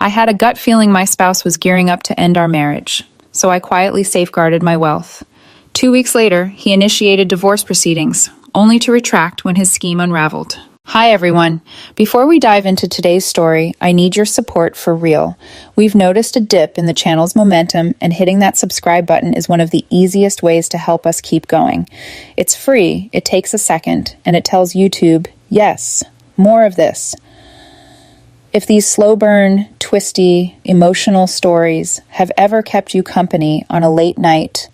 I had a gut feeling my spouse was gearing up to end our marriage, so I quietly safeguarded my wealth. 2 weeks later, he initiated divorce proceedings, only to retract when his scheme unraveled. Hi everyone. Before we dive into today's story, I need your support for real. We've noticed a dip in the channel's momentum, and hitting that subscribe button is one of the easiest ways to help us keep going. It's free, it takes a second, and it tells YouTube, yes, more of this. If these slow burn, twisty, emotional stories have ever kept you company on a late night,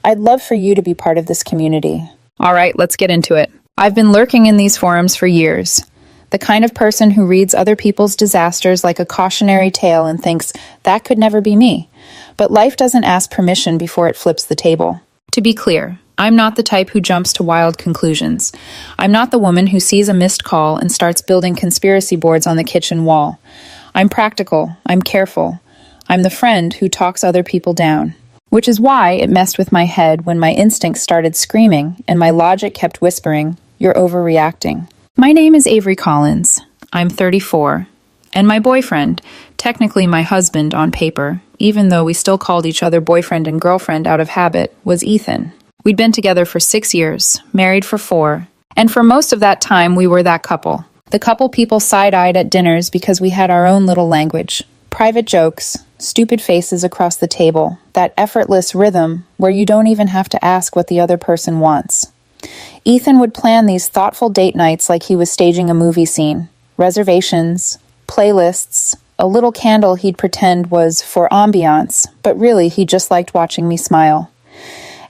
I'd love for you to be part of this community. All right, let's get into it. I've been lurking in these forums for years. The kind of person who reads other people's disasters like a cautionary tale and thinks, that could never be me. But life doesn't ask permission before it flips the table. To be clear, I'm not the type who jumps to wild conclusions. I'm not the woman who sees a missed call and starts building conspiracy boards on the kitchen wall. I'm practical. I'm careful. I'm the friend who talks other people down. Which is why it messed with my head when my instincts started screaming and my logic kept whispering, you're overreacting. My name is Avery Collins. I'm 34. And my boyfriend, technically my husband on paper, even though we still called each other boyfriend and girlfriend out of habit, was Ethan. We'd been together for 6 years, married for 4, and for most of that time we were that couple. The couple people side-eyed at dinners because we had our own little language. Private jokes, stupid faces across the table, that effortless rhythm where you don't even have to ask what the other person wants. Ethan would plan these thoughtful date nights like he was staging a movie scene. Reservations, playlists, a little candle he'd pretend was for ambiance, but really he just liked watching me smile.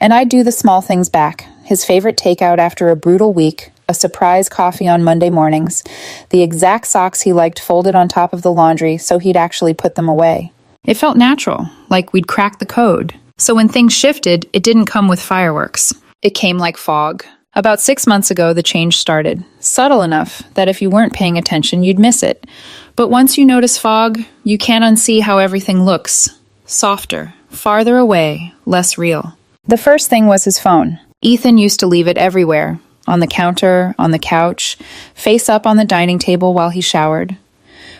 And I'd do the small things back. His favorite takeout after a brutal week, a surprise coffee on Monday mornings, the exact socks he liked folded on top of the laundry so he'd actually put them away. It felt natural, like we'd cracked the code. So when things shifted, it didn't come with fireworks. It came like fog. About 6 months ago, the change started. Subtle enough that if you weren't paying attention, you'd miss it. But once you notice fog, you can't unsee how everything looks. Softer, farther away, less real. The first thing was his phone. Ethan used to leave it everywhere. On the counter, on the couch, face up on the dining table while he showered.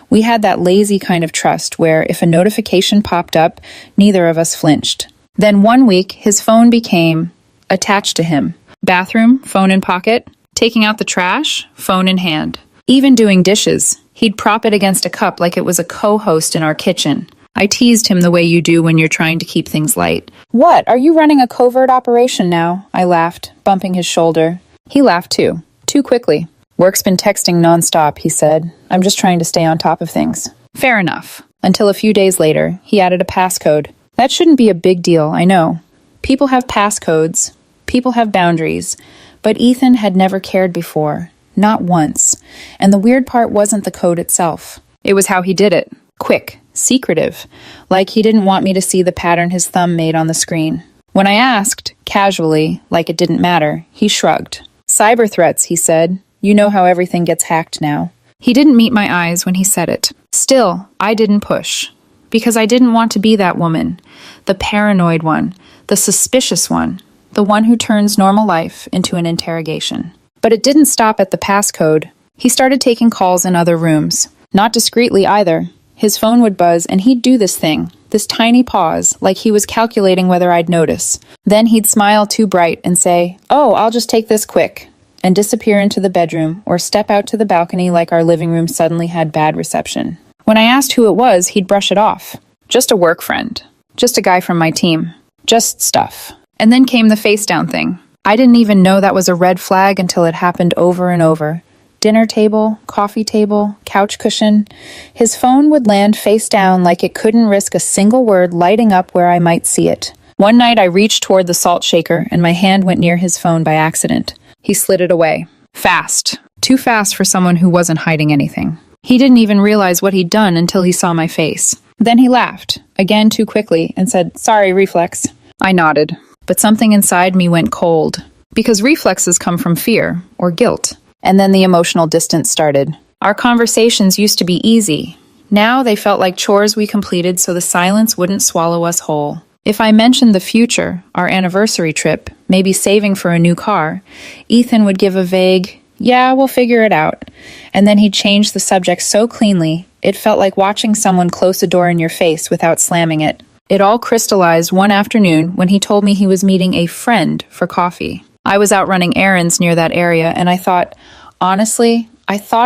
We had that lazy kind of trust where if a notification popped up, neither of us flinched. Then one week, his phone became attached to him. Bathroom, phone in pocket. Taking out the trash, phone in hand. Even doing dishes, he'd prop it against a cup like it was a co-host in our kitchen. I teased him the way you do when you're trying to keep things light. What, are you running a covert operation now? I laughed, bumping his shoulder. He laughed too quickly. Work's been texting nonstop, he said. I'm just trying to stay on top of things. Fair enough. Until a few days later, he added a passcode. That shouldn't be a big deal, I know. People have passcodes. People have boundaries. But Ethan had never cared before. Not once. And the weird part wasn't the code itself. It was how he did it. Quick. Secretive. Like he didn't want me to see the pattern his thumb made on the screen. When I asked, casually, like it didn't matter, he shrugged. Cyber threats, he said. You know how everything gets hacked now. He didn't meet my eyes when he said it. Still, I didn't push. Because I didn't want to be that woman. The paranoid one. The suspicious one. The one who turns normal life into an interrogation. But it didn't stop at the passcode. He started taking calls in other rooms. Not discreetly either. His phone would buzz and he'd do this thing. This tiny pause, like he was calculating whether I'd notice. Then he'd smile too bright and say, "Oh, I'll just take this quick," and disappear into the bedroom or step out to the balcony like our living room suddenly had bad reception. When I asked who it was, he'd brush it off. Just a work friend. Just a guy from my team. Just stuff. And then came the face down thing. I didn't even know that was a red flag until it happened over and over. Dinner table, coffee table, couch cushion. His phone would land face down like it couldn't risk a single word lighting up where I might see it. One night I reached toward the salt shaker and my hand went near his phone by accident. He slid it away. Fast. Too fast for someone who wasn't hiding anything. He didn't even realize what he'd done until he saw my face. Then he laughed, again too quickly, and said, "Sorry, reflex." I nodded, but something inside me went cold. Because reflexes come from fear or guilt. And then the emotional distance started. Our conversations used to be easy. Now they felt like chores we completed so the silence wouldn't swallow us whole. If I mentioned the future, our anniversary trip, maybe saving for a new car, Ethan would give a vague, "Yeah, we'll figure it out." And then he'd change the subject so cleanly, It felt like watching someone close a door in your face without slamming it. It all crystallized one afternoon when he told me he was meeting a friend for coffee. I was out running errands near that area, and I thought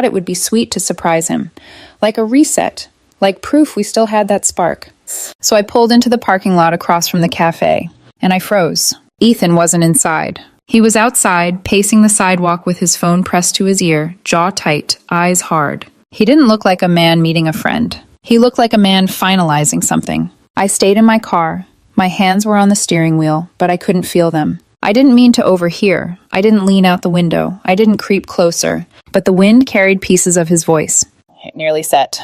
it would be sweet to surprise him. Like a reset, like proof we still had that spark. So I pulled into the parking lot across from the cafe, and I froze. Ethan wasn't inside. He was outside, pacing the sidewalk with his phone pressed to his ear, jaw tight, eyes hard. He didn't look like a man meeting a friend. He looked like a man finalizing something. I stayed in my car. My hands were on the steering wheel, but I couldn't feel them. I didn't mean to overhear. I didn't lean out the window. I didn't creep closer. But the wind carried pieces of his voice. Nearly set.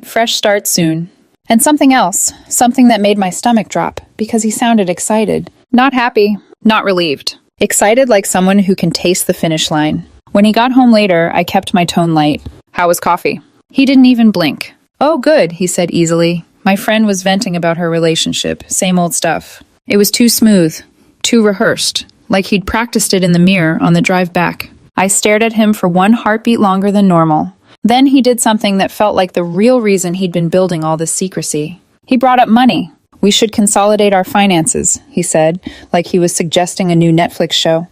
Fresh start soon. And something else. Something that made my stomach drop, because he sounded excited. Not happy. Not relieved. Excited like someone who can taste the finish line. When he got home later, I kept my tone light. How was coffee? He didn't even blink. Oh, good, he said easily. My friend was venting about her relationship. Same old stuff. It was too smooth. Too rehearsed. Like he'd practiced it in the mirror on the drive back. I stared at him for one heartbeat longer than normal. Then he did something that felt like the real reason he'd been building all this secrecy. He brought up money. We should consolidate our finances, he said, like he was suggesting a new Netflix show.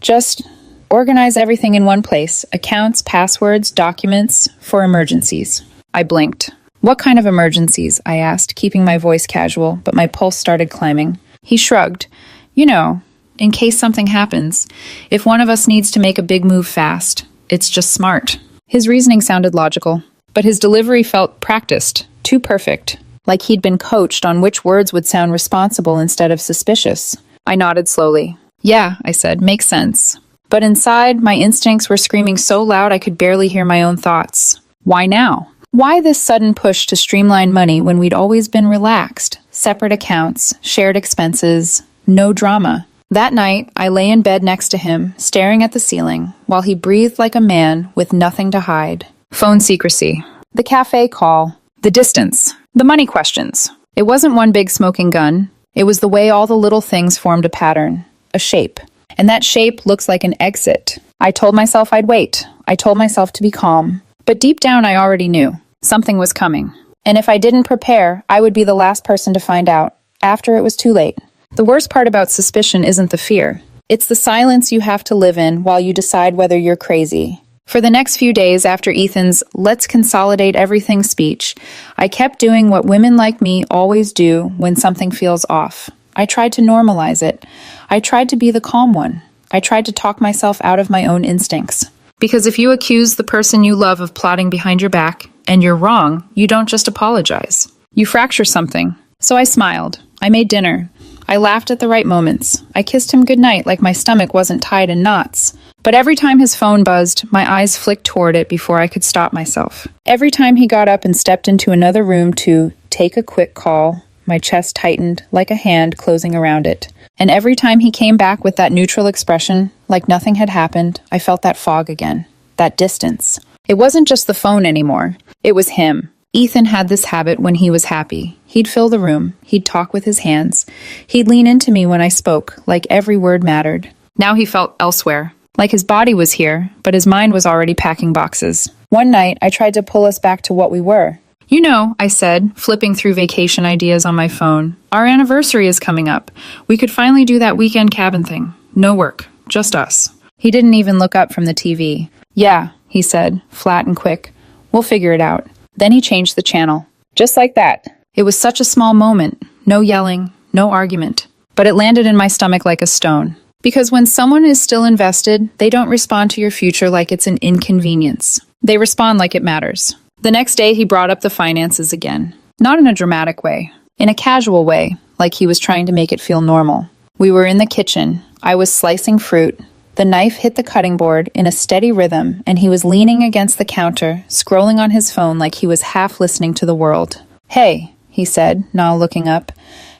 Just organize everything in one place. Accounts, passwords, documents, for emergencies. I blinked. What kind of emergencies? I asked, keeping my voice casual, but my pulse started climbing. He shrugged. You know, in case something happens. If one of us needs to make a big move fast, it's just smart. His reasoning sounded logical, but his delivery felt practiced, too perfect, like he'd been coached on which words would sound responsible instead of suspicious. I nodded slowly. Yeah, I said, makes sense. But inside, my instincts were screaming so loud I could barely hear my own thoughts. Why now? Why this sudden push to streamline money when we'd always been relaxed? Separate accounts, shared expenses, no drama. That night, I lay in bed next to him, staring at the ceiling, while he breathed like a man with nothing to hide. Phone secrecy. The cafe call. The distance. The money questions. It wasn't one big smoking gun. It was the way all the little things formed a pattern. A shape. And that shape looks like an exit. I told myself I'd wait. I told myself to be calm. But deep down, I already knew. Something was coming. And if I didn't prepare, I would be the last person to find out, after it was too late. The worst part about suspicion isn't the fear. It's the silence you have to live in while you decide whether you're crazy. For the next few days after Ethan's "let's consolidate everything" speech, I kept doing what women like me always do when something feels off. I tried to normalize it. I tried to be the calm one. I tried to talk myself out of my own instincts. Because if you accuse the person you love of plotting behind your back, and you're wrong, you don't just apologize. You fracture something. So I smiled. I made dinner. I laughed at the right moments. I kissed him goodnight like my stomach wasn't tied in knots. But every time his phone buzzed, my eyes flicked toward it before I could stop myself. Every time he got up and stepped into another room to take a quick call, my chest tightened like a hand closing around it. And every time he came back with that neutral expression, like nothing had happened, I felt that fog again. That distance. It wasn't just the phone anymore. It was him. Ethan had this habit when he was happy. He'd fill the room. He'd talk with his hands. He'd lean into me when I spoke, like every word mattered. Now he felt elsewhere. Like his body was here, but his mind was already packing boxes. One night, I tried to pull us back to what we were. You know, I said, flipping through vacation ideas on my phone. Our anniversary is coming up. We could finally do that weekend cabin thing. No work. Just us. He didn't even look up from the TV. Yeah, he said, flat and quick. We'll figure it out. Then he changed the channel. Just like that. It was such a small moment. No yelling, no argument. But it landed in my stomach like a stone. Because when someone is still invested, they don't respond to your future like it's an inconvenience. They respond like it matters. The next day, he brought up the finances again. Not in a dramatic way. In a casual way, like he was trying to make it feel normal. We were in the kitchen. I was slicing fruit. The knife hit the cutting board in a steady rhythm, and he was leaning against the counter, scrolling on his phone like he was half listening to the world. Hey, he said, now looking up.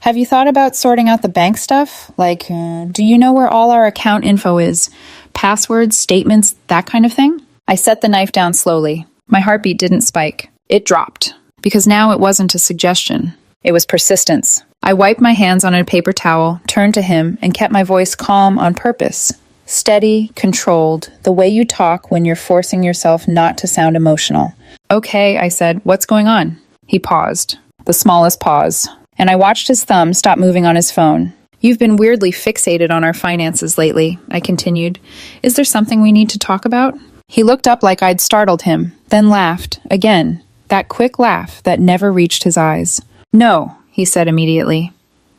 Have you thought about sorting out the bank stuff? Like, do you know where all our account info is? Passwords, statements, that kind of thing? I set the knife down slowly. My heartbeat didn't spike. It dropped. Because now it wasn't a suggestion. It was persistence. I wiped my hands on a paper towel, turned to him, and kept my voice calm on purpose. Steady, controlled, the way you talk when you're forcing yourself not to sound emotional. Okay, I said. What's going on? He paused. The smallest pause. And I watched his thumb stop moving on his phone. You've been weirdly fixated on our finances lately, I continued. Is there something we need to talk about? He looked up like I'd startled him, then laughed, again, that quick laugh that never reached his eyes. No, he said immediately.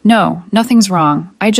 No, nothing's wrong. I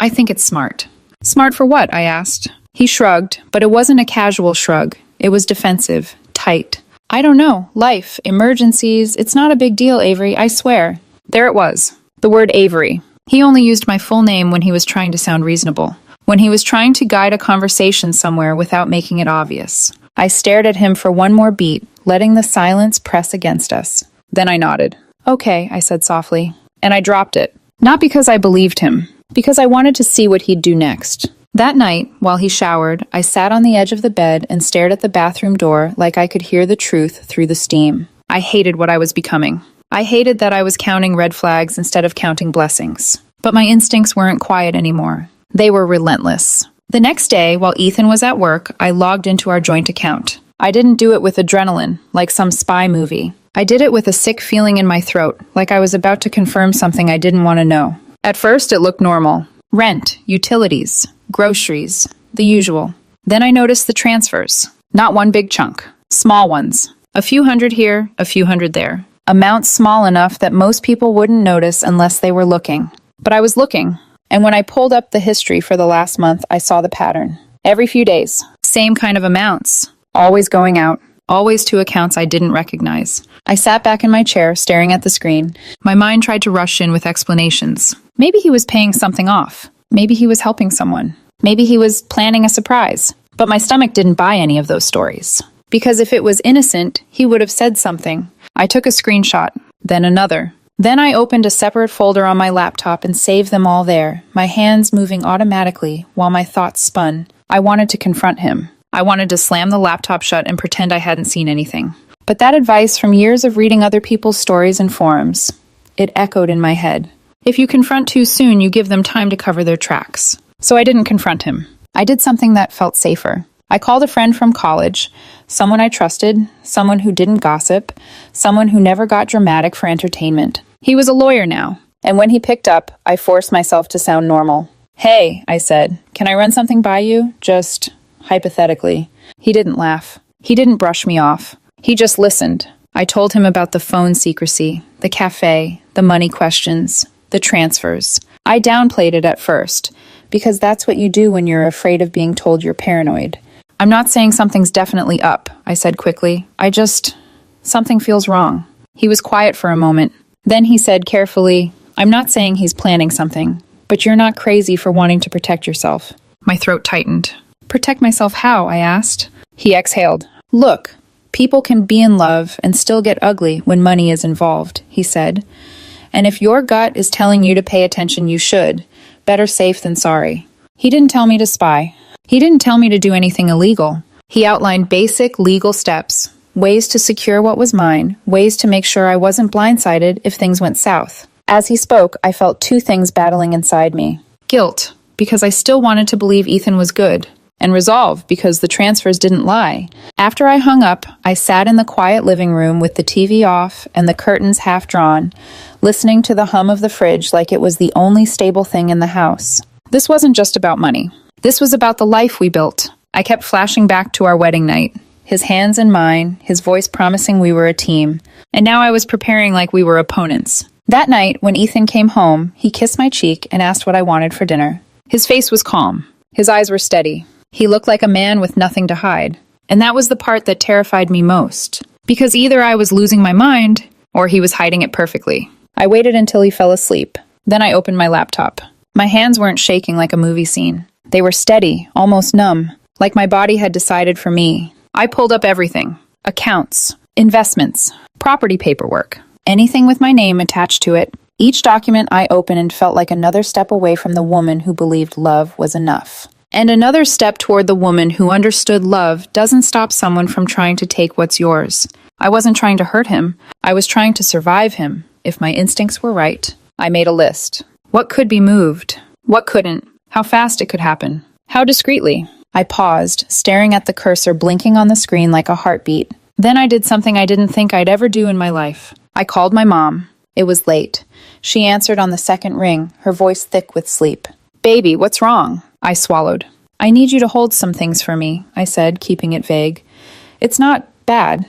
think it's smart. Smart for what? I asked. He shrugged, but it wasn't a casual shrug. It was defensive, tight. I don't know. Life, emergencies, it's not a big deal, Avery, I swear. There it was. The word Avery. He only used my full name when he was trying to sound reasonable, when he was trying to guide a conversation somewhere without making it obvious. I stared at him for one more beat, letting the silence press against us. Then I nodded. Okay, I said softly, and I dropped it. Not because I believed him, because I wanted to see what he'd do next. That night, while he showered, I sat on the edge of the bed and stared at the bathroom door like I could hear the truth through the steam. I hated what I was becoming. I hated that I was counting red flags instead of counting blessings. But my instincts weren't quiet anymore. They were relentless. The next day, while Ethan was at work, I logged into our joint account. I didn't do it with adrenaline, like some spy movie. I did it with a sick feeling in my throat, like I was about to confirm something I didn't want to know. At first, it looked normal. Rent, utilities, groceries, the usual. Then I noticed the transfers. Not one big chunk. Small ones. A few hundred here, a few hundred there. Amounts small enough that most people wouldn't notice unless they were looking. But I was looking, and when I pulled up the history for the last month, I saw the pattern. Every few days, same kind of amounts. Always going out, always to accounts I didn't recognize. I sat back in my chair, staring at the screen. My mind tried to rush in with explanations. Maybe he was paying something off. Maybe he was helping someone. Maybe he was planning a surprise. But my stomach didn't buy any of those stories. Because if it was innocent, he would have said something. I took a screenshot, then another. Then I opened a separate folder on my laptop and saved them all there, my hands moving automatically while my thoughts spun. I wanted to confront him. I wanted to slam the laptop shut and pretend I hadn't seen anything. But that advice from years of reading other people's stories and forums, it echoed in my head. If you confront too soon, you give them time to cover their tracks. So I didn't confront him. I did something that felt safer. I called a friend from college, someone I trusted, someone who didn't gossip, someone who never got dramatic for entertainment. He was a lawyer now, and when he picked up, I forced myself to sound normal. Hey, I said, can I run something by you? Just hypothetically. He didn't laugh. He didn't brush me off. He just listened. I told him about the phone secrecy, the cafe, the money questions, the transfers. I downplayed it at first, because that's what you do when you're afraid of being told you're paranoid. I'm not saying something's definitely up, I said quickly. Something feels wrong. He was quiet for a moment. Then he said carefully, I'm not saying he's planning something, but you're not crazy for wanting to protect yourself. My throat tightened. Protect myself how? I asked. He exhaled. Look, people can be in love and still get ugly when money is involved, he said. And if your gut is telling you to pay attention, you should. Better safe than sorry. He didn't tell me to spy. He didn't tell me to do anything illegal. He outlined basic legal steps, ways to secure what was mine, ways to make sure I wasn't blindsided if things went south. As he spoke, I felt two things battling inside me. Guilt, because I still wanted to believe Ethan was good, and resolve, because the transfers didn't lie. After I hung up, I sat in the quiet living room with the TV off and the curtains half drawn, listening to the hum of the fridge like it was the only stable thing in the house. This wasn't just about money. This was about the life we built. I kept flashing back to our wedding night, his hands in mine, his voice promising we were a team. And now I was preparing like we were opponents. That night, when Ethan came home, he kissed my cheek and asked what I wanted for dinner. His face was calm. His eyes were steady. He looked like a man with nothing to hide. And that was the part that terrified me most. Because either I was losing my mind, or he was hiding it perfectly. I waited until he fell asleep. Then I opened my laptop. My hands weren't shaking like a movie scene. They were steady, almost numb, like my body had decided for me. I pulled up everything. Accounts, investments, property paperwork, anything with my name attached to it. Each document I opened felt like another step away from the woman who believed love was enough. And another step toward the woman who understood love doesn't stop someone from trying to take what's yours. I wasn't trying to hurt him. I was trying to survive him. If my instincts were right, I made a list. What could be moved? What couldn't? How fast it could happen? How discreetly? I paused, staring at the cursor blinking on the screen like a heartbeat. Then I did something I didn't think I'd ever do in my life. I called my mom. It was late. She answered on the second ring, her voice thick with sleep. "Baby, what's wrong?" I swallowed. "I need you to hold some things for me," I said, keeping it vague. "It's not bad,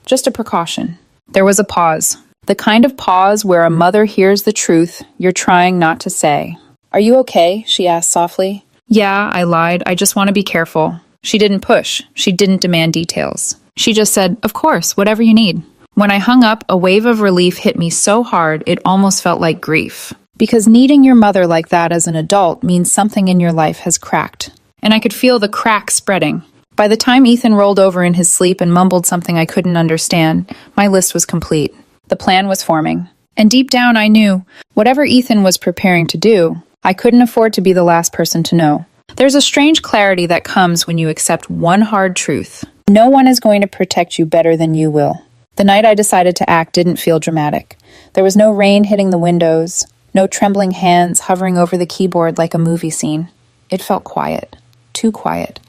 just a precaution." There was a pause. The kind of pause where a mother hears the truth you're trying not to say. "Are you okay?" she asked softly. "Yeah," I lied. "I just want to be careful." She didn't push. She didn't demand details. She just said, "Of course, whatever you need." When I hung up, a wave of relief hit me so hard it almost felt like grief. Because needing your mother like that as an adult means something in your life has cracked. And I could feel the crack spreading. By the time Ethan rolled over in his sleep and mumbled something I couldn't understand, my list was complete. The plan was forming. And deep down I knew, whatever Ethan was preparing to do, I couldn't afford to be the last person to know. There's a strange clarity that comes when you accept one hard truth. No one is going to protect you better than you will. The night I decided to act didn't feel dramatic. There was no rain hitting the windows, no trembling hands hovering over the keyboard like a movie scene. It felt quiet. Too quiet.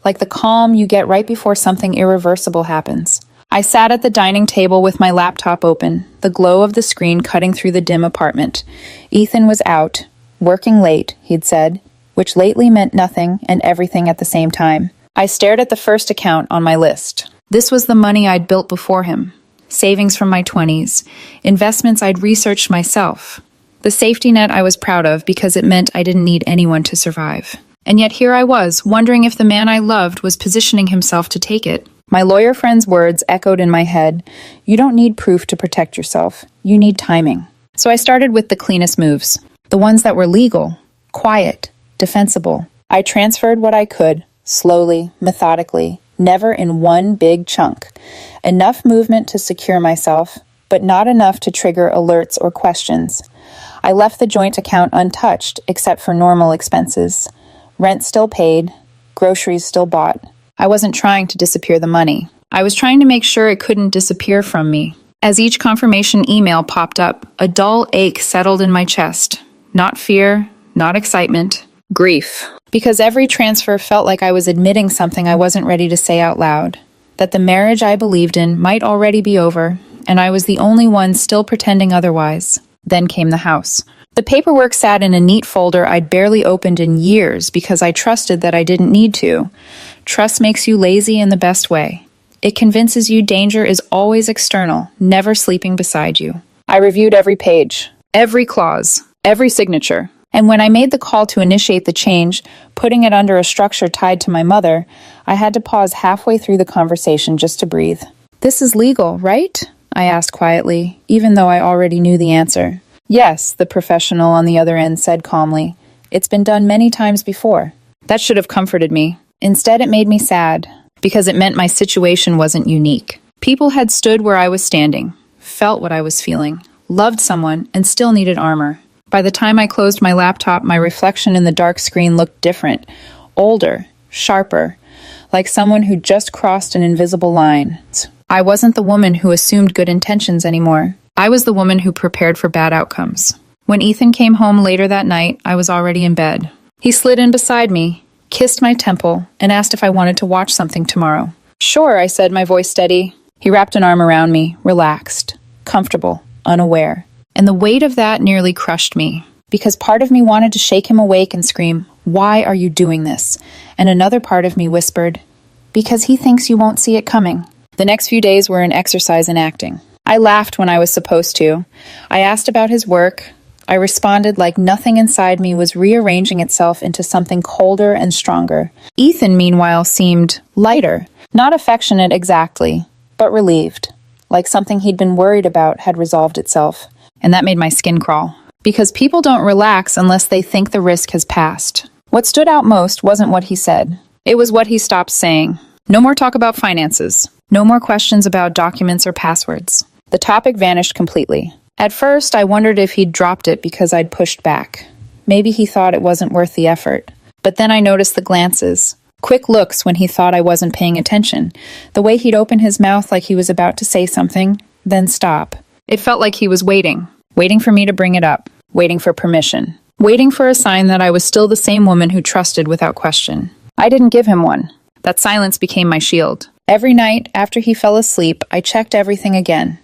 Like the calm you get right before something irreversible happens. I sat at the dining table with my laptop open, the glow of the screen cutting through the dim apartment. Ethan was out, working late, he'd said, which lately meant nothing and everything at the same time. I stared at the first account on my list. This was the money I'd built before him. Savings from my 20s. Investments I'd researched myself. The safety net I was proud of because it meant I didn't need anyone to survive. And yet here I was, wondering if the man I loved was positioning himself to take it. My lawyer friend's words echoed in my head. You don't need proof to protect yourself. You need timing. So I started with the cleanest moves. The ones that were legal, quiet, defensible. I transferred what I could, slowly, methodically, never in one big chunk. Enough movement to secure myself, but not enough to trigger alerts or questions. I left the joint account untouched, except for normal expenses. Rent still paid, groceries still bought. I wasn't trying to disappear the money. I was trying to make sure it couldn't disappear from me. As each confirmation email popped up, a dull ache settled in my chest. Not fear, not excitement, grief. Because every transfer felt like I was admitting something I wasn't ready to say out loud. That the marriage I believed in might already be over, and I was the only one still pretending otherwise. Then came the house. The paperwork sat in a neat folder I'd barely opened in years because I trusted that I didn't need to. Trust makes you lazy in the best way. It convinces you danger is always external, never sleeping beside you. I reviewed every page, every clause, every signature. And when I made the call to initiate the change, putting it under a structure tied to my mother, I had to pause halfway through the conversation just to breathe. "This is legal, right?" I asked quietly, even though I already knew the answer. "Yes," the professional on the other end said calmly. "It's been done many times before." That should have comforted me. Instead, it made me sad, because it meant my situation wasn't unique. People had stood where I was standing, felt what I was feeling, loved someone, and still needed armor. By the time I closed my laptop, my reflection in the dark screen looked different, older, sharper, like someone who just crossed an invisible line. I wasn't the woman who assumed good intentions anymore. I was the woman who prepared for bad outcomes. When Ethan came home later that night, I was already in bed. He slid in beside me, kissed my temple, and asked if I wanted to watch something tomorrow. "Sure," I said, my voice steady. He wrapped an arm around me, relaxed, comfortable, unaware. And the weight of that nearly crushed me, because part of me wanted to shake him awake and scream, "Why are you doing this?" And another part of me whispered, "Because he thinks you won't see it coming." The next few days were an exercise in acting. I laughed when I was supposed to. I asked about his work. I responded like nothing inside me was rearranging itself into something colder and stronger. Ethan, meanwhile, seemed lighter, not affectionate exactly, but relieved, like something he'd been worried about had resolved itself. And that made my skin crawl. Because people don't relax unless they think the risk has passed. What stood out most wasn't what he said. It was what he stopped saying. No more talk about finances. No more questions about documents or passwords. The topic vanished completely. At first, I wondered if he'd dropped it because I'd pushed back. Maybe he thought it wasn't worth the effort. But then I noticed the glances. Quick looks when he thought I wasn't paying attention. The way he'd open his mouth like he was about to say something, then stop. It felt like he was waiting for me to bring it up, waiting for permission, waiting for a sign that I was still the same woman who trusted without question. I didn't give him one. That silence became my shield. Every night after he fell asleep, I checked everything again.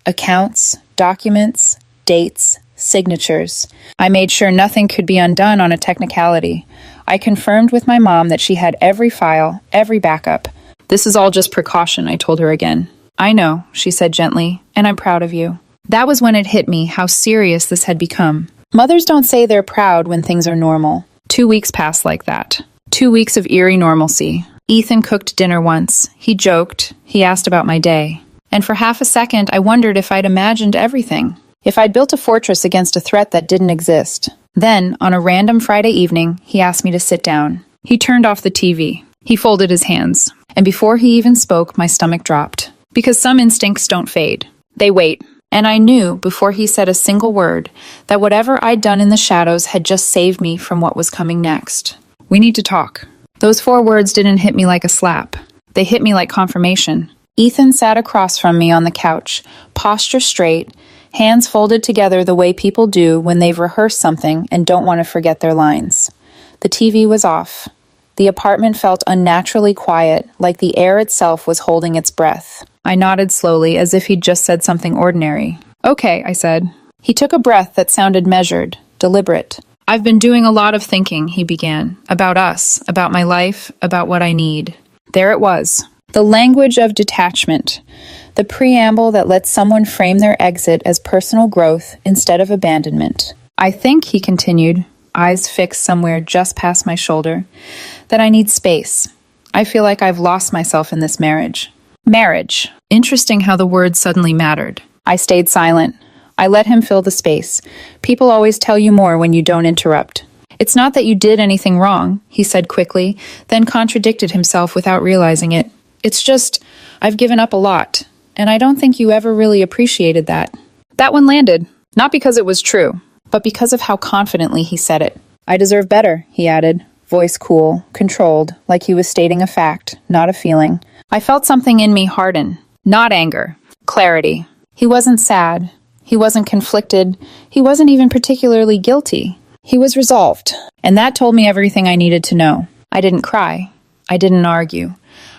Accounts, documents, dates, signatures. I made sure nothing could be undone on a technicality. I confirmed with my mom that she had every file, every backup. This is all just precaution, I told her again. I know, she said gently, and I'm proud of you. That was when it hit me how serious this had become. Mothers don't say they're proud when things are normal. 2 weeks passed like that. 2 weeks of eerie normalcy. Ethan cooked dinner once. He joked. He asked about my day. And for half a second, I wondered if I'd imagined everything. If I'd built a fortress against a threat that didn't exist. Then, on a random Friday evening, he asked me to sit down. He turned off the TV. He folded his hands. And before he even spoke, my stomach dropped. Because some instincts don't fade. They wait. And I knew, before he said a single word, that whatever I'd done in the shadows had just saved me from what was coming next. We need to talk. Those 4 words didn't hit me like a slap. They hit me like confirmation. Ethan sat across from me on the couch, posture straight, hands folded together the way people do when they've rehearsed something and don't want to forget their lines. The TV was off. The apartment felt unnaturally quiet, like the air itself was holding its breath. I nodded slowly, as if he'd just said something ordinary. Okay, I said. He took a breath that sounded measured, deliberate. I've been doing a lot of thinking, he began. About us, about my life, about what I need. There it was. The language of detachment. The preamble that lets someone frame their exit as personal growth instead of abandonment. I think, he continued, eyes fixed somewhere just past my shoulder, that I need space. I feel like I've lost myself in this marriage. Marriage. Interesting how the word suddenly mattered. I stayed silent. I let him fill the space. People always tell you more when you don't interrupt. It's not that you did anything wrong, he said quickly, then contradicted himself without realizing it. It's just, I've given up a lot, and I don't think you ever really appreciated that. That one landed, not because it was true, but because of how confidently he said it. I deserve better, he added, voice cool, controlled, like he was stating a fact, not a feeling. I felt something in me harden, not anger, clarity. He wasn't sad. He wasn't conflicted. He wasn't even particularly guilty. He was resolved, and that told me everything I needed to know. I didn't cry. I didn't argue.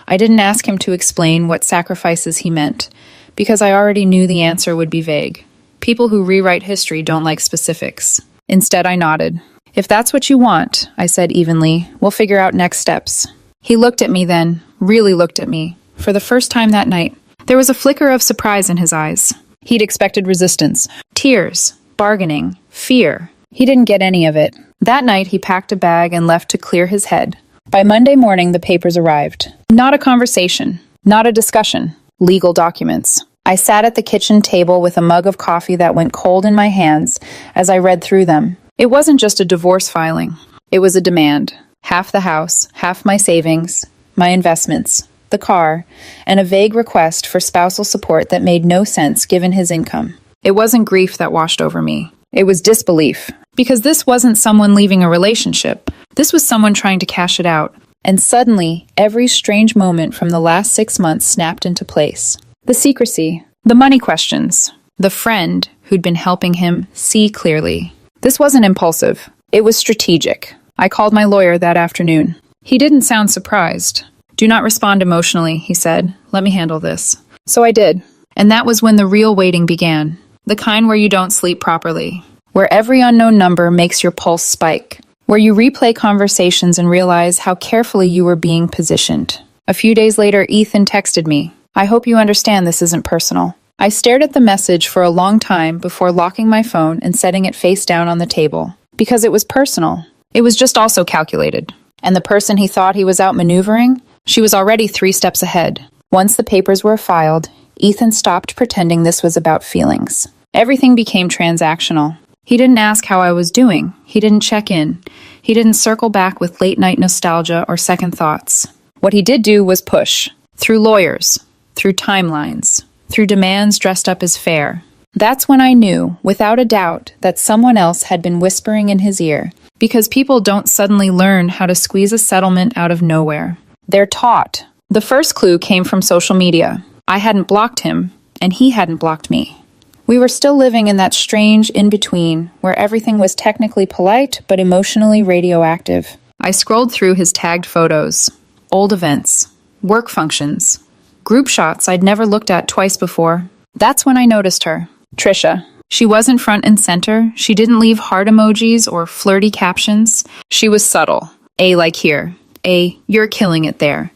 I didn't ask him to explain what sacrifices he meant, because I already knew the answer would be vague. People who rewrite history don't like specifics. Instead, I nodded. If that's what you want, I said evenly, we'll figure out next steps. He looked at me then, really looked at me, for the first time that night. There was a flicker of surprise in his eyes. He'd expected resistance, tears, bargaining, fear. He didn't get any of it. That night, he packed a bag and left to clear his head. By Monday morning, the papers arrived. Not a conversation, not a discussion, legal documents. I sat at the kitchen table with a mug of coffee that went cold in my hands as I read through them. It wasn't just a divorce filing. It was a demand. Half the house, half my savings, my investments, the car, and a vague request for spousal support that made no sense given his income. It wasn't grief that washed over me. It was disbelief. Because this wasn't someone leaving a relationship. This was someone trying to cash it out. And suddenly, every strange moment from the last 6 months snapped into place. The secrecy, the money questions, the friend who'd been helping him see clearly. This wasn't impulsive. It was strategic. I called my lawyer that afternoon. He didn't sound surprised. Do not respond emotionally, he said. Let me handle this. So I did. And that was when the real waiting began. The kind where you don't sleep properly. Where every unknown number makes your pulse spike. Where you replay conversations and realize how carefully you were being positioned. A few days later, Ethan texted me. I hope you understand this isn't personal. I stared at the message for a long time before locking my phone and setting it face down on the table. Because it was personal. It was just also calculated. And the person he thought he was out maneuvering, she was already 3 steps ahead. Once the papers were filed, Ethan stopped pretending this was about feelings. Everything became transactional. He didn't ask how I was doing. He didn't check in. He didn't circle back with late-night nostalgia or second thoughts. What he did do was push. Through lawyers. Through timelines. Through demands dressed up as fair. That's when I knew, without a doubt, that someone else had been whispering in his ear. Because people don't suddenly learn how to squeeze a settlement out of nowhere. They're taught. The first clue came from social media. I hadn't blocked him, and he hadn't blocked me. We were still living in that strange in-between, where everything was technically polite but emotionally radioactive. I scrolled through his tagged photos, old events, work functions, Group shots I'd never looked at twice before. That's when I noticed her. Trisha. She wasn't front and center. She didn't leave heart emojis or flirty captions. She was subtle. A like here. A, you're killing it there.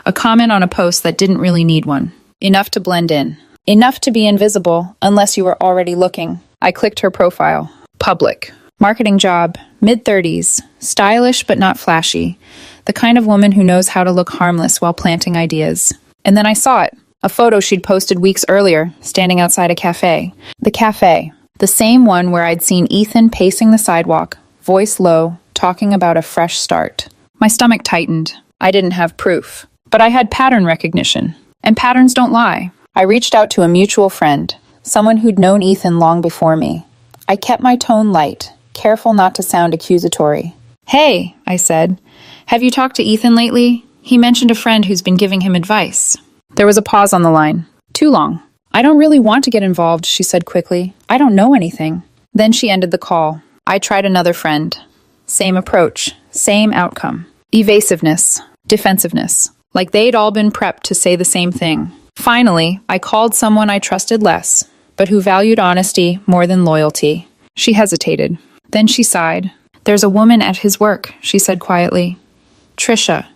A comment on a post that didn't really need one. Enough to blend in. Enough to be invisible, unless you were already looking. I clicked her profile. Public. Marketing job. Mid-30s. Stylish but not flashy. The kind of woman who knows how to look harmless while planting ideas. And then I saw it. A photo she'd posted weeks earlier, standing outside a cafe. The cafe. The same one where I'd seen Ethan pacing the sidewalk, voice low, talking about a fresh start. My stomach tightened. I didn't have proof. But I had pattern recognition. And patterns don't lie. I reached out to a mutual friend, someone who'd known Ethan long before me. I kept my tone light, careful not to sound accusatory. Hey, I said. Have you talked to Ethan lately? He mentioned a friend who's been giving him advice. There was a pause on the line. Too long. I don't really want to get involved, she said quickly. I don't know anything. Then she ended the call. I tried another friend. Same approach. Same outcome. Evasiveness. Defensiveness. Like they'd all been prepped to say the same thing. Finally, I called someone I trusted less, but who valued honesty more than loyalty. She hesitated. Then she sighed. There's a woman at his work, she said quietly. Trisha.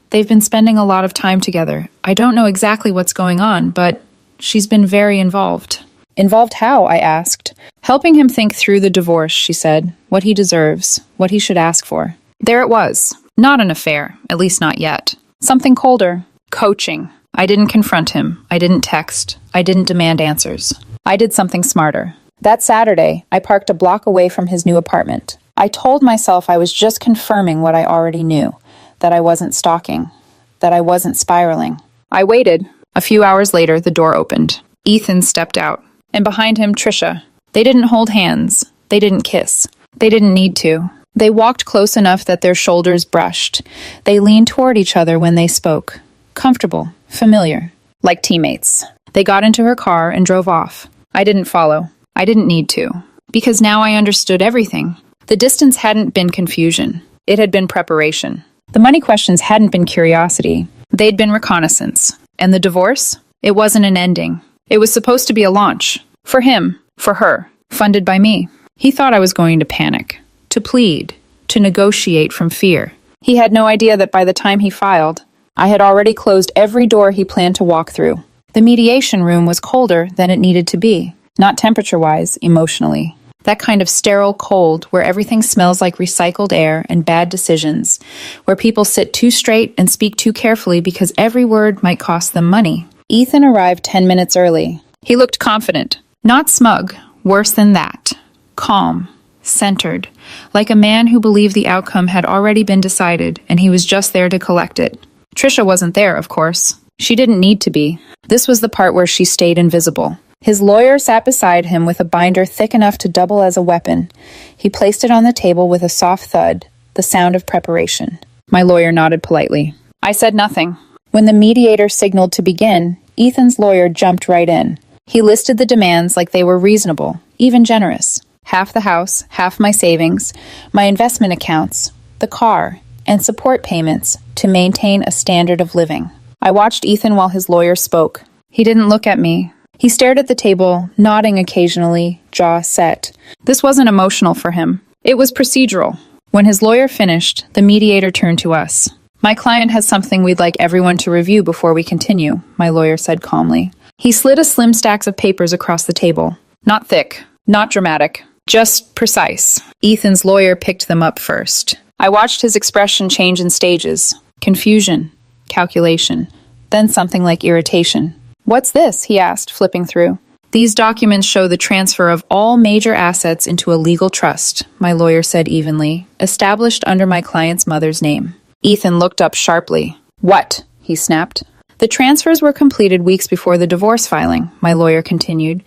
They've been spending a lot of time together. I don't know exactly what's going on, but she's been very involved. Involved how? I asked. Helping him think through the divorce, she said. What he deserves. What he should ask for. There it was. Not an affair, at least not yet. Something colder. Coaching. I didn't confront him. I didn't text. I didn't demand answers. I did something smarter. That Saturday, I parked a block away from his new apartment. I told myself I was just confirming what I already knew. That I wasn't stalking. That I wasn't spiraling. I waited. A few hours later, the door opened. Ethan stepped out. And behind him, Trisha. They didn't hold hands. They didn't kiss. They didn't need to. They walked close enough that their shoulders brushed. They leaned toward each other when they spoke. Comfortable. Familiar. Like teammates. They got into her car and drove off. I didn't follow. I didn't need to. Because now I understood everything. The distance hadn't been confusion. It had been preparation. The money questions hadn't been curiosity. They'd been reconnaissance. And the divorce? It wasn't an ending. It was supposed to be a launch. For him. For her. Funded by me. He thought I was going to panic. To plead. To negotiate from fear. He had no idea that by the time he filed, I had already closed every door he planned to walk through. The mediation room was colder than it needed to be. Not temperature-wise, emotionally. That kind of sterile cold where everything smells like recycled air and bad decisions, where people sit too straight and speak too carefully because every word might cost them money. Ethan arrived 10 minutes early. He looked confident, not smug, worse than that. Calm, centered, like a man who believed the outcome had already been decided and he was just there to collect it. Trisha wasn't there, of course. She didn't need to be. This was the part where she stayed invisible. His lawyer sat beside him with a binder thick enough to double as a weapon. He placed it on the table with a soft thud, the sound of preparation. My lawyer nodded politely. I said nothing. When the mediator signaled to begin, Ethan's lawyer jumped right in. He listed the demands like they were reasonable, even generous. Half the house, half my savings, my investment accounts, the car, and support payments to maintain a standard of living. I watched Ethan while his lawyer spoke. He didn't look at me. He stared at the table, nodding occasionally, jaw set. This wasn't emotional for him. It was procedural. When his lawyer finished, the mediator turned to us. My client has something we'd like everyone to review before we continue, my lawyer said calmly. He slid a slim stack of papers across the table. Not thick, not dramatic, just precise. Ethan's lawyer picked them up first. I watched his expression change in stages. Confusion, calculation, then something like irritation. What's this? He asked, flipping through. These documents show the transfer of all major assets into a legal trust, my lawyer said evenly, established under my client's mother's name. Ethan looked up sharply. What? He snapped. The transfers were completed weeks before the divorce filing, my lawyer continued.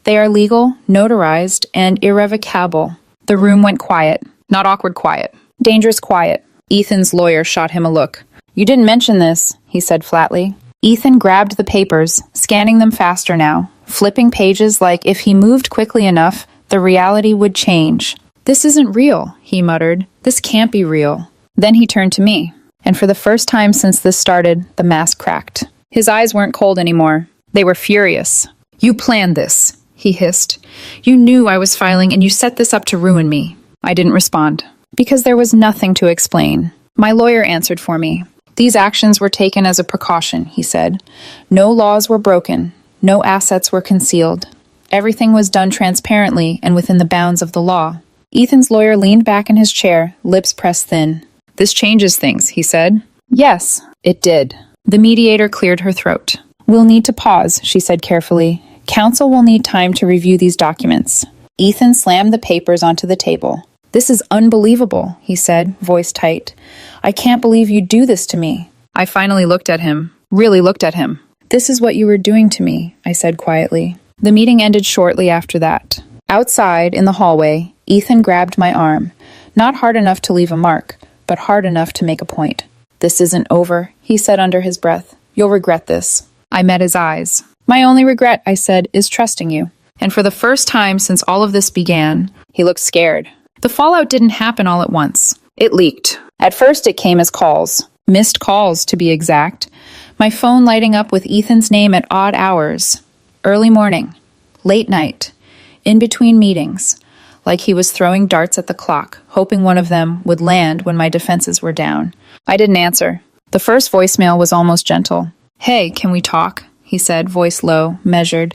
They are legal, notarized, and irrevocable. The room went quiet. Not awkward quiet. Dangerous quiet. Ethan's lawyer shot him a look. You didn't mention this, he said flatly. Ethan grabbed the papers, scanning them faster now, flipping pages like if he moved quickly enough, the reality would change. This isn't real, he muttered. This can't be real. Then he turned to me, and for the first time since this started, the mask cracked. His eyes weren't cold anymore. They were furious. "You planned this," he hissed. "You knew I was filing and you set this up to ruin me." I didn't respond, because there was nothing to explain. My lawyer answered for me. "These actions were taken as a precaution," he said. "No laws were broken. No assets were concealed. Everything was done transparently and within the bounds of the law." Ethan's lawyer leaned back in his chair, lips pressed thin. "This changes things," he said. "Yes, it did." The mediator cleared her throat. "We'll need to pause," she said carefully. "Counsel will need time to review these documents." Ethan slammed the papers onto the table. "This is unbelievable," he said, voice tight. "I can't believe you'd do this to me." I finally looked at him, really looked at him. "This is what you were doing to me," I said quietly. The meeting ended shortly after that. Outside, in the hallway, Ethan grabbed my arm. Not hard enough to leave a mark, but hard enough to make a point. "This isn't over," he said under his breath. "You'll regret this." I met his eyes. "My only regret," I said, "is trusting you." And for the first time since all of this began, he looked scared. The fallout didn't happen all at once. It leaked. At first it came as calls. Missed calls, to be exact. My phone lighting up with Ethan's name at odd hours. Early morning. Late night. In between meetings. Like he was throwing darts at the clock, hoping one of them would land when my defenses were down. I didn't answer. The first voicemail was almost gentle. "Hey, can we talk?" he said, voice low, measured.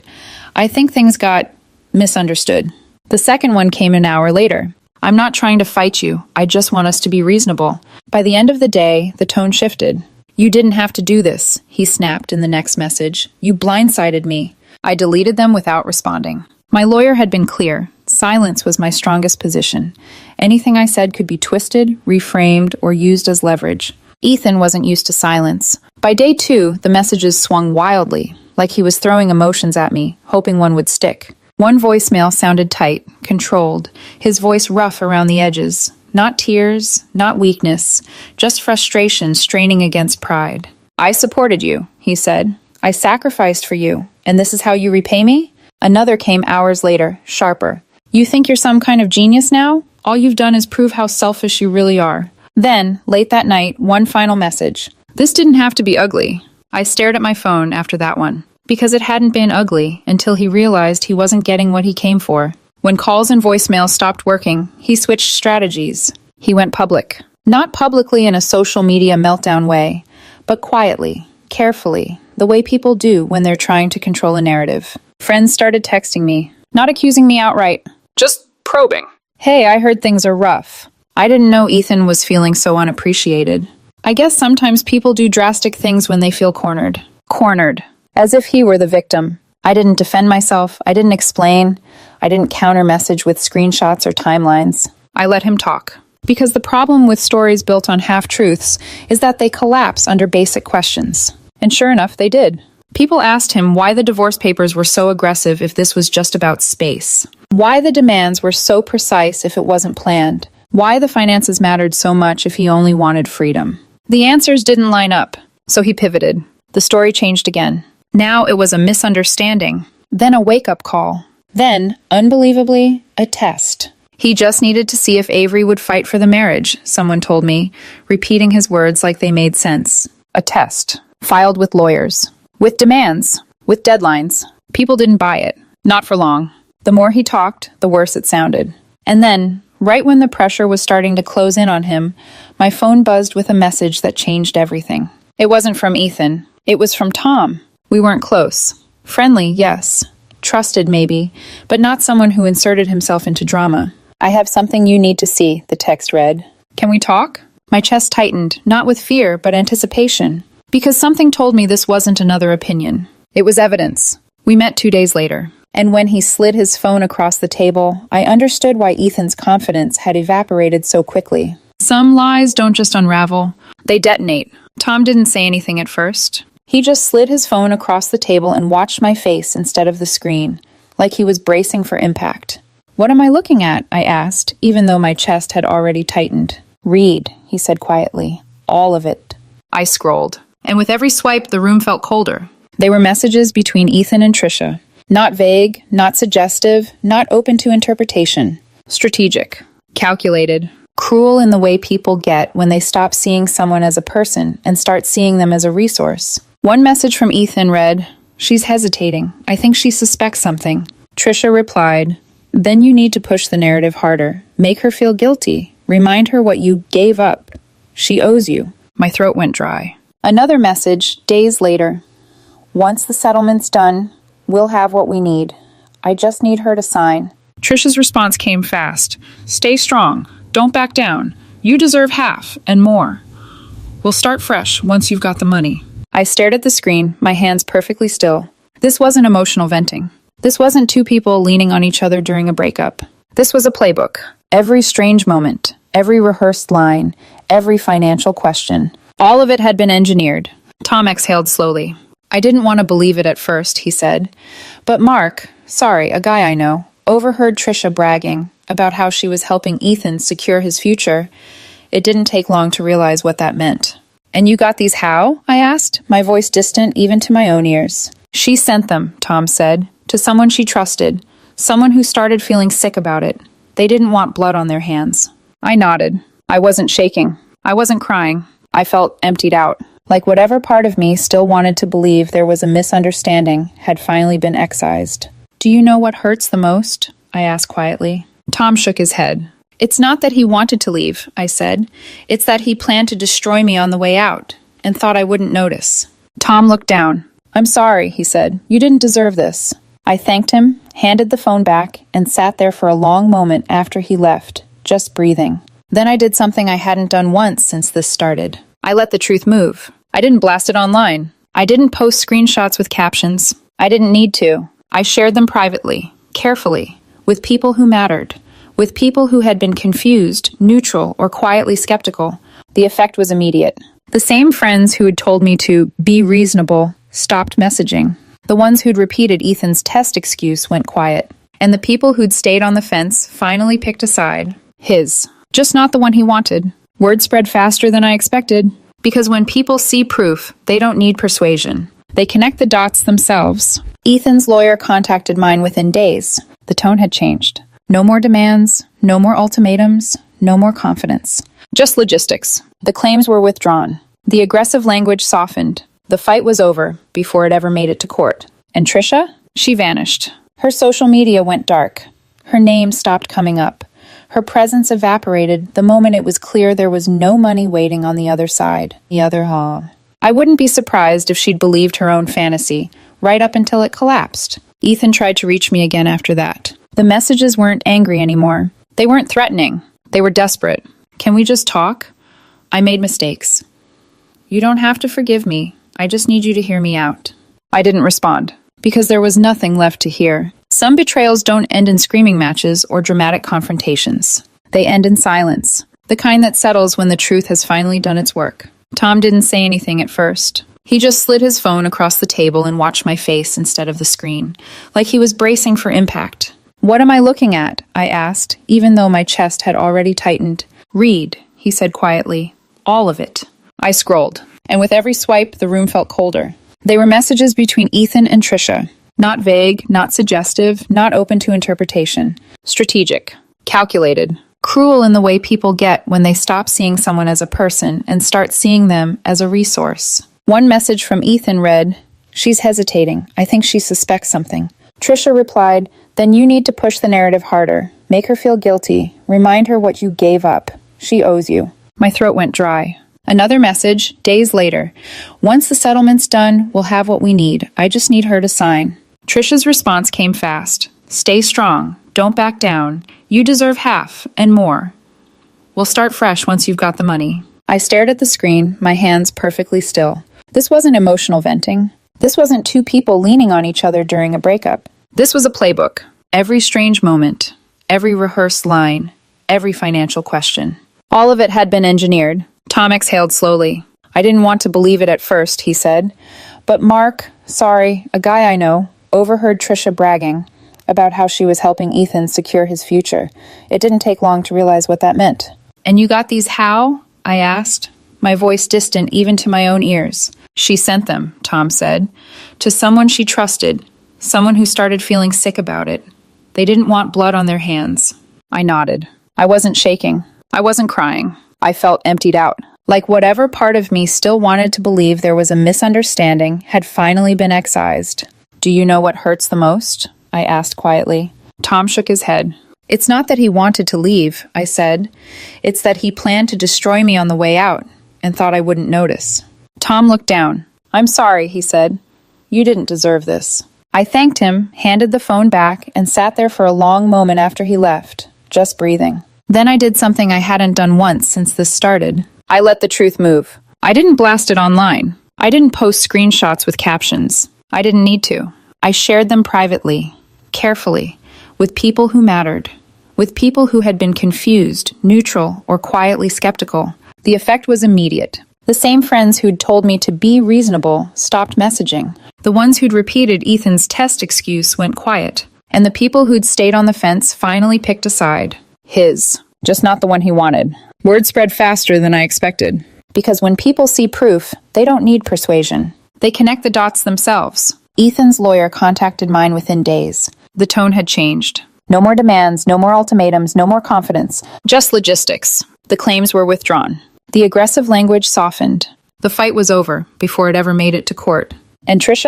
"I think things got misunderstood." The second one came an hour later. "I'm not trying to fight you. I just want us to be reasonable." By the end of the day, the tone shifted. "You didn't have to do this," he snapped in the next message. "You blindsided me." I deleted them without responding. My lawyer had been clear. Silence was my strongest position. Anything I said could be twisted, reframed, or used as leverage. Ethan wasn't used to silence. By day 2, the messages swung wildly, like he was throwing emotions at me, hoping one would stick. One voicemail sounded tight, controlled, his voice rough around the edges. Not tears, not weakness, just frustration straining against pride. "I supported you," he said. "I sacrificed for you, and this is how you repay me?" Another came hours later, sharper. "You think you're some kind of genius now? All you've done is prove how selfish you really are." Then, late that night, one final message. This didn't have to be ugly. I stared at my phone after that one, because it hadn't been ugly until he realized he wasn't getting what he came for. When calls and voicemails stopped working, he switched strategies. He went public. Not publicly in a social media meltdown way, but quietly, carefully, the way people do when they're trying to control a narrative. Friends started texting me, not accusing me outright, just probing. "Hey, I heard things are rough." I didn't know Ethan was feeling so unappreciated. I guess sometimes people do drastic things when they feel cornered. Cornered. As if he were the victim. I didn't defend myself. I didn't explain. I didn't counter-message with screenshots or timelines. I let him talk. Because the problem with stories built on half-truths is that they collapse under basic questions. And sure enough, they did. People asked him why the divorce papers were so aggressive if this was just about space. Why the demands were so precise if it wasn't planned. Why the finances mattered so much if he only wanted freedom. The answers didn't line up, so he pivoted. The story changed again. Now it was a misunderstanding, then a wake-up call, then, unbelievably, a test. He just needed to see if Avery would fight for the marriage, someone told me, repeating his words like they made sense. A test, filed with lawyers, with demands, with deadlines. People didn't buy it, not for long. The more he talked, the worse it sounded. And then, right when the pressure was starting to close in on him, my phone buzzed with a message that changed everything. It wasn't from Ethan. It was from Tom. We weren't close. Friendly, yes. Trusted, maybe, but not someone who inserted himself into drama. "I have something you need to see," the text read. "Can we talk?" My chest tightened, not with fear, but anticipation. Because something told me this wasn't another opinion. It was evidence. We met 2 days later. And when he slid his phone across the table, I understood why Ethan's confidence had evaporated so quickly. Some lies don't just unravel. They detonate. Tom didn't say anything at first. He just slid his phone across the table and watched my face instead of the screen, like he was bracing for impact. "What am I looking at?" I asked, even though my chest had already tightened. "Read," he said quietly. "All of it." I scrolled, and with every swipe, the room felt colder. They were messages between Ethan and Trisha. Not vague, not suggestive, not open to interpretation. Strategic. Calculated. Cruel in the way people get when they stop seeing someone as a person and start seeing them as a resource. One message from Ethan read, "She's hesitating. I think she suspects something." Trisha replied, "Then you need to push the narrative harder. Make her feel guilty. Remind her what you gave up. She owes you." My throat went dry. Another message, days later. "Once the settlement's done, we'll have what we need. I just need her to sign." Trisha's response came fast. "Stay strong. Don't back down. You deserve half and more. We'll start fresh once you've got the money." I stared at the screen, my hands perfectly still. This wasn't emotional venting. This wasn't two people leaning on each other during a breakup. This was a playbook. Every strange moment, every rehearsed line, every financial question. All of it had been engineered. Tom exhaled slowly. "I didn't want to believe it at first," he said. "But Mark, a guy I know, overheard Trisha bragging about how she was helping Ethan secure his future. It didn't take long to realize what that meant." "And you got these how?" I asked, my voice distant even to my own ears. "She sent them," Tom said, "to someone she trusted, someone who started feeling sick about it. They didn't want blood on their hands." I nodded. I wasn't shaking. I wasn't crying. I felt emptied out, like whatever part of me still wanted to believe there was a misunderstanding had finally been excised. "Do you know what hurts the most?" I asked quietly. Tom shook his head. "It's not that he wanted to leave," I said. "It's that he planned to destroy me on the way out, and thought I wouldn't notice." Tom looked down. "I'm sorry," he said. "You didn't deserve this." I thanked him, handed the phone back, and sat there for a long moment after he left, just breathing. Then I did something I hadn't done once since this started. I let the truth move. I didn't blast it online. I didn't post screenshots with captions. I didn't need to. I shared them privately, carefully, with people who mattered, with people who had been confused, neutral, or quietly skeptical. The effect was immediate. The same friends who had told me to be reasonable stopped messaging. The ones who'd repeated Ethan's test excuse went quiet. And the people who'd stayed on the fence finally picked a side. His. Just not the one he wanted. Word spread faster than I expected. Because when people see proof, they don't need persuasion. They connect the dots themselves. Ethan's lawyer contacted mine within days. The tone had changed. No more demands, no more ultimatums, no more confidence. Just logistics. The claims were withdrawn. The aggressive language softened. The fight was over before it ever made it to court. And Trisha? She vanished. Her social media went dark. Her name stopped coming up. Her presence evaporated the moment it was clear there was no money waiting on the other side. I wouldn't be surprised if she'd believed her own fantasy, right up until it collapsed. Ethan tried to reach me again after that. The messages weren't angry anymore. They weren't threatening. They were desperate. "Can we just talk? I made mistakes. You don't have to forgive me. I just need you to hear me out." I didn't respond, because there was nothing left to hear. Some betrayals don't end in screaming matches or dramatic confrontations. They end in silence, the kind that settles when the truth has finally done its work. Tom didn't say anything at first. He just slid his phone across the table and watched my face instead of the screen, like he was bracing for impact. "What am I looking at?" I asked, even though my chest had already tightened. "Read," he said quietly. "All of it." I scrolled, and with every swipe, the room felt colder. They were messages between Ethan and Trisha. Not vague, not suggestive, not open to interpretation. Strategic. Calculated. Cruel in the way people get when they stop seeing someone as a person and start seeing them as a resource. One message from Ethan read, "She's hesitating. I think she suspects something." Trisha replied, "Then you need to push the narrative harder. Make her feel guilty. Remind her what you gave up. She owes you." My throat went dry. Another message, days later. "Once the settlement's done, we'll have what we need. I just need her to sign." Trisha's response came fast. "Stay strong. Don't back down. You deserve half and more. We'll start fresh once you've got the money." I stared at the screen, my hands perfectly still. This wasn't emotional venting. This wasn't two people leaning on each other during a breakup. This was a playbook. Every strange moment, every rehearsed line, every financial question. All of it had been engineered. Tom exhaled slowly. "I didn't want to believe it at first," he said. "But Mark, a guy I know, overheard Trisha bragging about how she was helping Ethan secure his future. It didn't take long to realize what that meant." "And you got these how?" I asked, my voice distant even to my own ears. "She sent them," Tom said, "to someone she trusted, someone who started feeling sick about it. They didn't want blood on their hands." I nodded. I wasn't shaking. I wasn't crying. I felt emptied out, Like whatever part of me still wanted to believe there was a misunderstanding had finally been excised. "Do you know what hurts the most?" I asked quietly. Tom shook his head. "It's not that he wanted to leave," I said. "It's that he planned to destroy me on the way out and thought I wouldn't notice." Tom looked down. "I'm sorry," he said. "You didn't deserve this." I thanked him, handed the phone back, and sat there for a long moment after he left, just breathing. Then I did something I hadn't done once since this started. I let the truth move. I didn't blast it online. I didn't post screenshots with captions. I didn't need to. I shared them privately, carefully, with people who mattered, with people who had been confused, neutral, or quietly skeptical. The effect was immediate. The same friends who'd told me to be reasonable stopped messaging. The ones who'd repeated Ethan's test excuse went quiet. And the people who'd stayed on the fence finally picked a side. His. Just not the one he wanted. Word spread faster than I expected. Because when people see proof, they don't need persuasion. They connect the dots themselves. Ethan's lawyer contacted mine within days. The tone had changed. No more demands, no more ultimatums, no more confidence. Just logistics. The claims were withdrawn. The aggressive language softened. The fight was over before it ever made it to court. And Trisha?